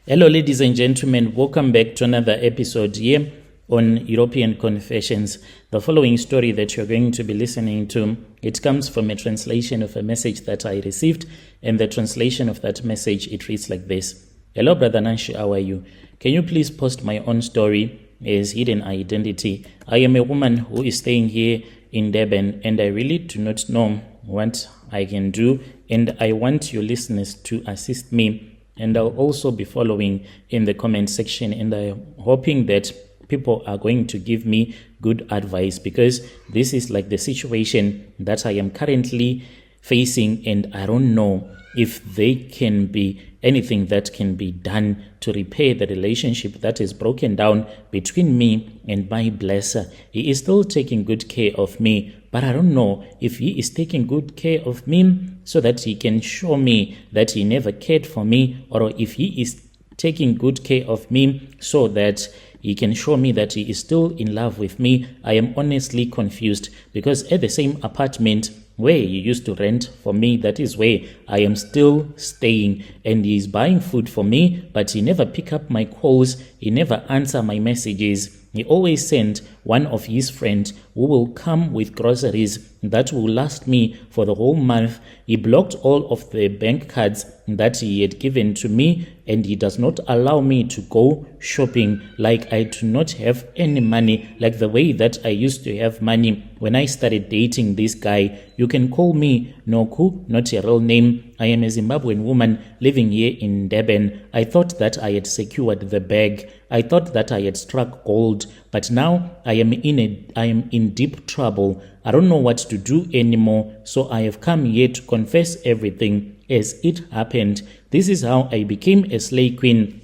Hello, ladies and gentlemen. Welcome back to another episode here on European Confessions. The following story that you're going to be listening to, it comes from a translation of a message that I received, and the translation of that message, it reads like this. Hello, Brother Nanshi, how are you? Can you please post my own story as hidden identity? I am a woman who is staying here in Durban, and I really do not know what I can do, and I want your listeners to assist me. And I'll also be following in the comment section, and I'm hoping that people are going to give me good advice, because this is like the situation that I am currently facing, and I don't know if there can be anything that can be done to repair the relationship that is broken down between me and my blesser. He is still taking good care of me, but I don't know if he is taking good care of me so that he can show me that he never cared for me, or if he is taking good care of me so that he can show me that he is still in love with me. I am honestly confused, because at the same apartment where he used to rent for me, that is where I am still staying, and he is buying food for me, but he never pick up my calls, he never answer my messages. He always sent one of his friends who will come with groceries that will last me for the whole month. He blocked all of the bank cards that he had given to me, and he does not allow me to go shopping. Like I do not have any money, like the way that I used to have money when I started dating this guy. You can call me Noku, not a real name. I am a Zimbabwean woman living here in Durban. I thought that I had secured the bag. I thought that I had struck gold, but now I am in deep trouble. I don't know what to do anymore, so I have come here to confess everything as it happened. This is how I became a slave queen.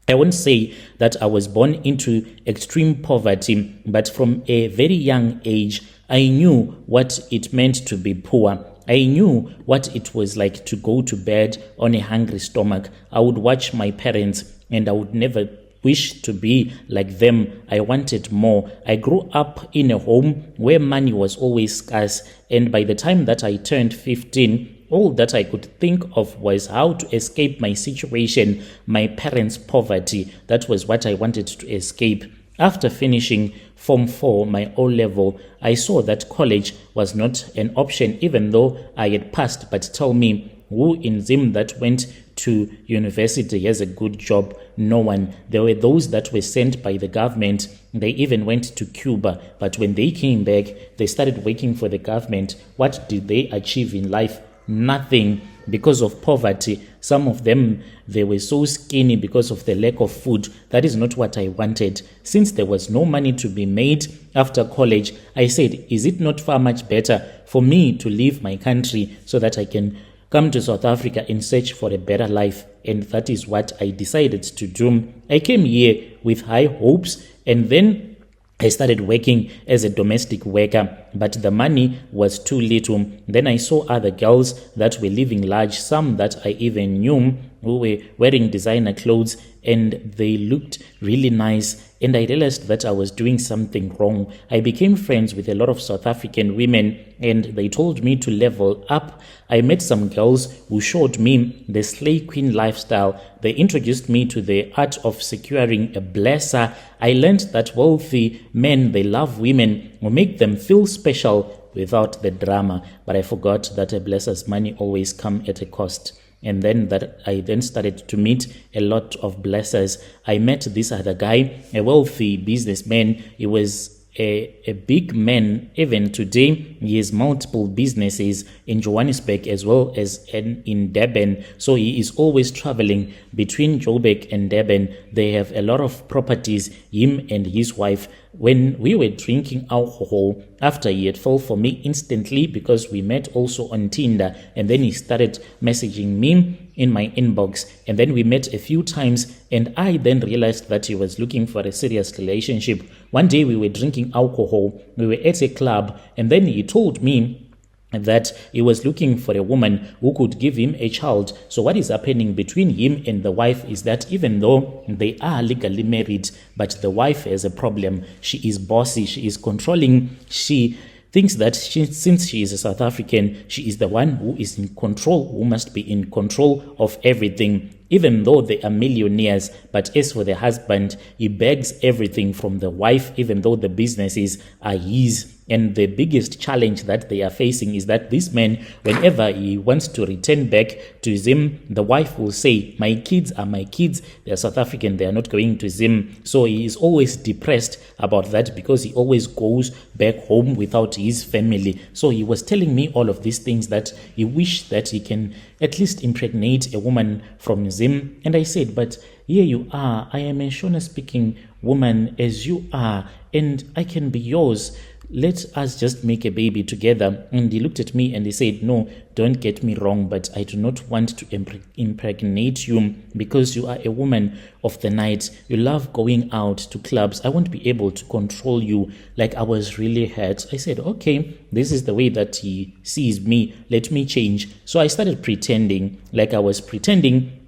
I won't say that I was born into extreme poverty, but from a very young age, I knew what it meant to be poor. I knew what it was like to go to bed on a hungry stomach. I would watch my parents, and I would never wish to be like them. I wanted more. I grew up in a home where money was always scarce, and by the time that I turned 15, all that I could think of was how to escape my situation, my parents' poverty. That was what I wanted to escape. After finishing Form 4, my O-level, I saw that college was not an option, even though I had passed. But tell me, who in Zim that went to university has a good job? No one. There were those that were sent by the government. They even went to Cuba. But when they came back, they started working for the government. What did they achieve in life? Nothing, because of poverty. Some of them, they were so skinny because of the lack of food. That is not what I wanted. Since there was no money to be made after college, I said, is it not far much better for me to leave my country so that I can come to South Africa in search for a better life? And that is what I decided to do. I came here with high hopes, and then I started working as a domestic worker, but the money was too little. Then I saw other girls that were living large, some that I even knew, who were wearing designer clothes, and they looked really nice. And I realized that I was doing something wrong. I became friends with a lot of South African women, and they told me to level up. I met some girls who showed me the slave queen lifestyle. They introduced me to the art of securing a blesser. I learned that wealthy men, they love women who make them feel special without the drama. But I forgot that a blesser's money always comes at a cost. And then I started to meet a lot of blessers. I met this other guy, a wealthy businessman. He was a big man. Even today, he has multiple businesses in Johannesburg as well as in Durban. So he is always traveling between Joburg and Durban. They have a lot of properties, him and his wife. When we were drinking alcohol, after he had fall for me instantly, because we met also on Tinder, and then he started messaging me in my inbox, and then we met a few times, and I then realized that he was looking for a serious relationship. One day we were drinking alcohol, we were at a club, and then he told me that he was looking for a woman who could give him a child. So what is happening between him and the wife is that even though they are legally married, but the wife has a problem. She is bossy, she is controlling, she thinks that since she is a South African, she is the one who is in control, who must be in control of everything. even though they are millionaires. But as for the husband, he begs everything from the wife, even though the businesses are his. And the biggest challenge that they are facing is that this man, whenever he wants to return back to Zim, the wife will say, my kids are my kids. They are South African. They are not going to Zim. So he is always depressed about that because he always goes back home without his family. So he was telling me all of these things that he wished that he can at least impregnate a woman from Zim. And I said, but here you are. I am a Shona speaking woman as you are, and I can be yours. Let us just make a baby together. And he looked at me and he said, no, don't get me wrong, but I do not want to impregnate you because you are a woman of the night. You love going out to clubs. I won't be able to control you. Like, I was really hurt. I said, okay, this is the way that he sees me. Let me change. So I started pretending, like I was pretending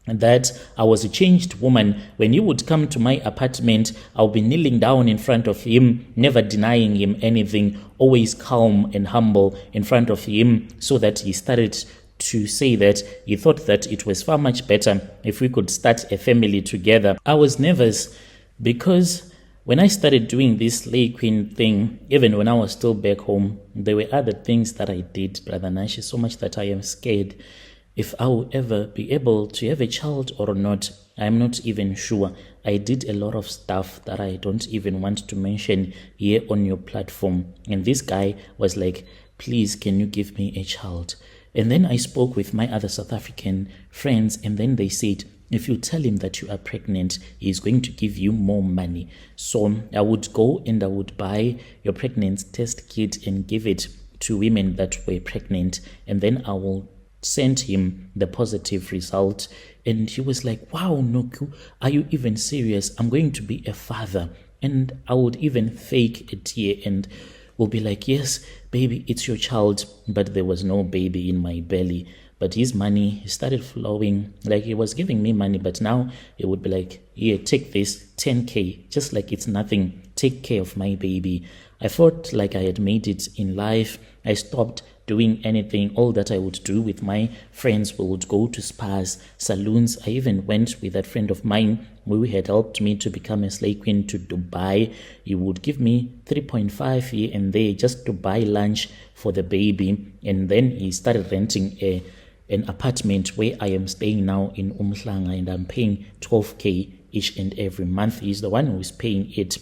that I was a changed woman. When he would come to my apartment, I'll be kneeling down in front of him, never denying him anything, always calm and humble in front of him, so that he started to say that he thought that it was far much better if we could start a family together. I was nervous because when I started doing this slay queen thing, even when I was still back home, there were other things that I did, Brother Nash, so much that I am scared if I will ever be able to have a child or not. I'm not even sure. I did a lot of stuff that I don't even want to mention here on your platform. And this guy was like, please, can you give me a child? And then I spoke with my other South African friends, and then they said, if you tell him that you are pregnant, he's going to give you more money. So I would go and I would buy your pregnancy test kit and give it to women that were pregnant. And then I will sent him the positive result, and he was like, wow, Noku, are you even serious? I'm going to be a father. And I would even fake a tear and will be like, yes, baby, it's your child. But there was no baby in my belly. But his money started flowing. Like, he was giving me money, but now he would be like, here, take this 10K, just like it's nothing. Take care of my baby. I felt like I had made it in life. I stopped doing anything. All that I would do with my friends, we would go to spas, saloons. I even went with that friend of mine who had helped me to become a slay queen to Dubai. He would give me 3.5 here and there just to buy lunch for the baby. And then he started renting an apartment where I am staying now in Umhlanga, and I'm paying 12K each and every month. He's the one who is paying it.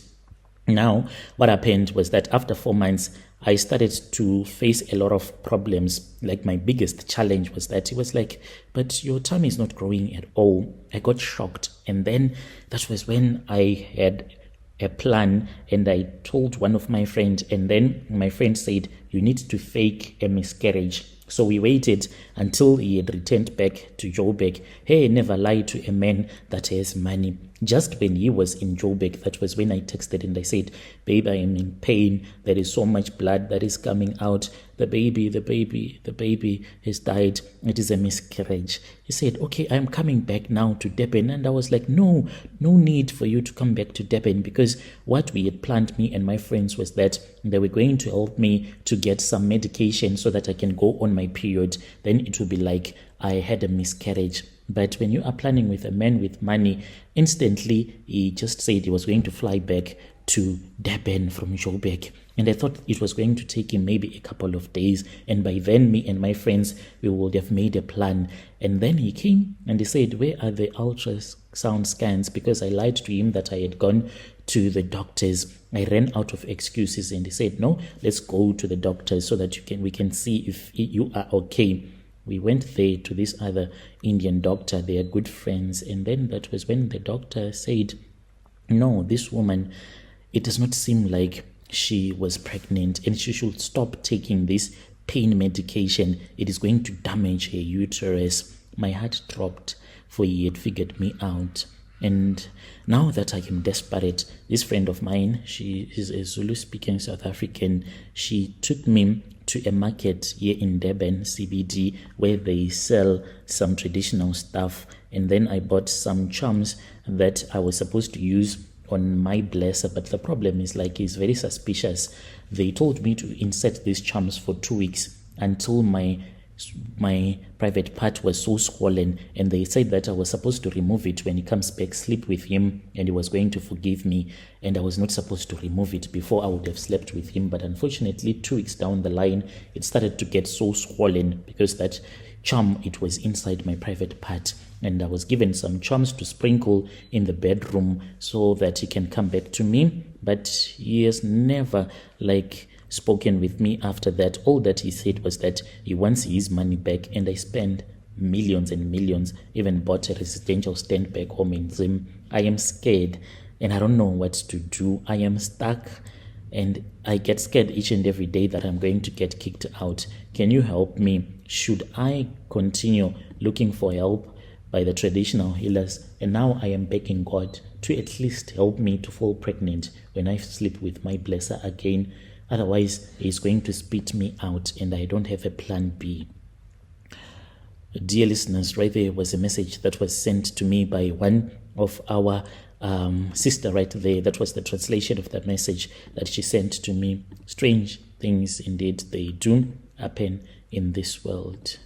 Now, what happened was that after 4 months, I started to face a lot of problems. Like, my biggest challenge was that he was like, but your tummy is not growing at all. I got shocked. And then that was when I had a plan, and I told one of my friends, and then my friend said, you need to fake a miscarriage. So we waited until he had returned back to Joburg. Hey, never lie to a man that has money. Just when he was in Joburg, that was when I texted and I said, babe, I am in pain. There is so much blood that is coming out. The baby has died. It is a miscarriage. He said, okay, I'm coming back now to Durban. And I was like, no need for you to come back to Durban, because what we had planned, me and my friends, was that they were going to help me to get some medication so that I can go on my period. Then it will be like I had a miscarriage. But when you are planning with a man with money, instantly he just said he was going to fly back to Durban from Joburg. And I thought it was going to take him maybe a couple of days. And by then, me and my friends, we would have made a plan. And then he came and he said, where are the ultrasound scans? Because I lied to him that I had gone to the doctors. I ran out of excuses, and he said, no, let's go to the doctors so that we can see if you are okay. We went there to this other Indian doctor. They are good friends. And then that was when the doctor said, no, this woman, it does not seem like she was pregnant, and she should stop taking this pain medication. It is going to damage her uterus. My heart dropped, for he had figured me out. And now that I am desperate, this friend of mine, she is a Zulu-speaking South African. She took me to a market here in Durban, CBD, where they sell some traditional stuff. And then I bought some charms that I was supposed to use on my blesser. But the problem is, like, he's very suspicious. They told me to insert these charms for 2 weeks until my my private part was so swollen, and they said that I was supposed to remove it when he comes back, sleep with him, and he was going to forgive me, and I was not supposed to remove it before I would have slept with him. But unfortunately, 2 weeks down the line, it started to get so swollen because that charm, it was inside my private part, and I was given some charms to sprinkle in the bedroom so that he can come back to me. But he has never spoken with me after that. All that he said was that he wants his money back, and I spent millions and millions, even bought a residential stand back home in Zim. I am scared and I don't know what to do. I am stuck and I get scared each and every day that I'm going to get kicked out. Can you help me? Should I continue looking for help by the traditional healers? And now I am begging God to at least help me to fall pregnant when I sleep with my blesser again. Otherwise, he's going to spit me out and I don't have a plan B. Dear listeners, right there was a message that was sent to me by one of our sister right there. That was the translation of that message that she sent to me. Strange things indeed, they do happen in this world.